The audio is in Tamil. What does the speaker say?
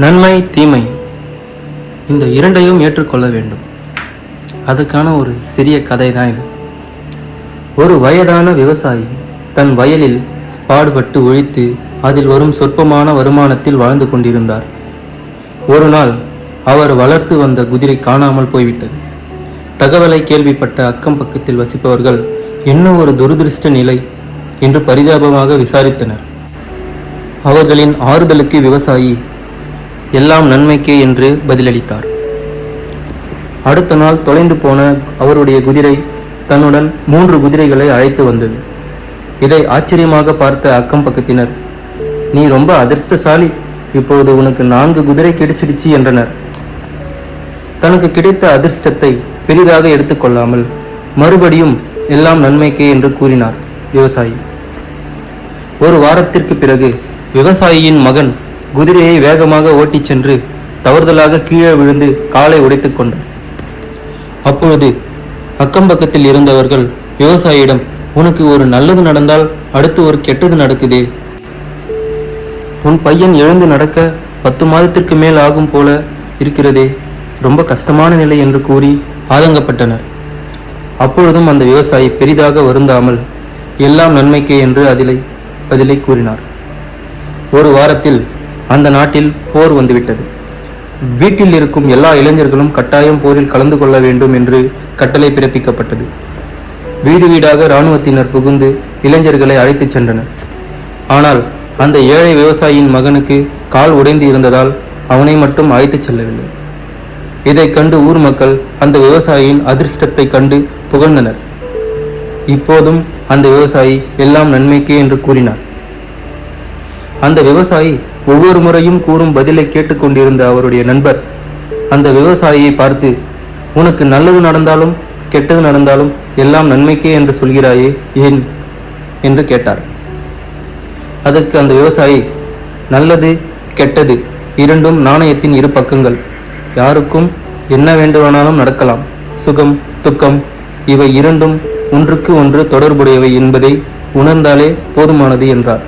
நன்மை தீமை இந்த இரண்டையும் ஏற்றுக்கொள்ள வேண்டும். அதுக்கான ஒரு சிறிய கதை தான் இது. ஒரு வயதான விவசாயி தன் வயலில் பாடுபட்டு உழைத்து அதில் வரும் சொற்பமான வருமானத்தில் வாழ்ந்து கொண்டிருந்தார். ஒரு நாள் அவர் வளர்த்து வந்த குதிரை காணாமல் போய்விட்டது. தகவலை கேள்விப்பட்ட அக்கம் பக்கத்தில் வசிப்பவர்கள் என்ன ஒரு துரதிருஷ்ட நிலை என்று பரிதாபமாக விசாரித்தனர். அவர்களின் ஆறுதலுக்கு விவசாயி எல்லாம் நன்மைக்கே என்று பதிலளித்தார். அடுத்த நாள் தொலைந்து போன அவருடைய குதிரை தன்னுடன் 3 குதிரைகளை அழைத்து வந்தது. இதை ஆச்சரியமாக பார்த்த அக்கம் பக்கத்தினர், நீ ரொம்ப அதிர்ஷ்டசாலி, இப்போது உனக்கு 4 குதிரை கிடைச்சிடுச்சு என்றனர். தனக்கு கிடைத்த அதிர்ஷ்டத்தை பெரிதாக எடுத்துக்கொள்ளாமல் மறுபடியும் எல்லாம் நன்மைக்கே என்று கூறினார் விவசாயி. ஒரு வாரத்திற்கு பிறகு விவசாயியின் மகன் குதிரையை வேகமாக ஓட்டிச் சென்று தவறுதலாக கீழே விழுந்து காலை உடைத்துக் கொண்டார். அப்பொழுது அக்கம்பக்கத்தில் இருந்தவர்கள் விவசாயியிடம், உனக்கு ஒரு நல்லது நடந்தால் அடுத்து ஒரு கெட்டது நடக்குதே, உன் பையன் எழுந்து நடக்க 10 மாதத்திற்கு மேல் ஆகும் போல இருக்கிறதே, ரொம்ப கஷ்டமான நிலை என்று கூறி ஆதங்கப்பட்டனர். அப்பொழுதும் அந்த விவசாயி பெரிதாக வருந்தாமல் எல்லாம் நன்மைக்கே என்று பதிலை கூறினார். ஒரு வாரத்தில் அந்த நாட்டில் போர் வந்துவிட்டது. வீட்டில் இருக்கும் எல்லா இளைஞர்களும் கட்டாயம் போரில் கலந்து கொள்ள வேண்டும் என்று கட்டளை பிறப்பிக்கப்பட்டது. வீடு வீடாக இராணுவத்தினர் புகுந்து இளைஞர்களை அழைத்துச் சென்றனர். ஆனால் அந்த ஏழை விவசாயியின் மகனுக்கு கால் உடைந்து இருந்ததால் அவனை மட்டும் அழைத்துச் செல்லவில்லை. இதை கண்டு ஊர் மக்கள் அந்த விவசாயியின் அதிர்ஷ்டத்தை கண்டு புகழ்ந்தனர். இப்போதும் அந்த விவசாயி எல்லாம் நன்மைக்கே என்று கூறினார். அந்த விவசாயி ஒவ்வொரு முறையும் கூறும் பதிலை கேட்டுக்கொண்டிருந்த அவருடைய நண்பர் அந்த விவசாயியை பார்த்து, உனக்கு நல்லது நடந்தாலும் கெட்டது நடந்தாலும் எல்லாம் நன்மைக்கே என்று சொல்கிறாயே, ஏன் என்று கேட்டார். அதற்கு அந்த விவசாயி, நல்லது கெட்டது இரண்டும் நாணயத்தின் 2 பக்கங்கள், யாருக்கும் என்ன வேண்டுமானாலும் நடக்கலாம், சுகம் துக்கம் இவை இரண்டும் ஒன்றுக்கு ஒன்று தொடர்புடையவை என்பதை உணர்ந்தாலே போதுமானது என்றார்.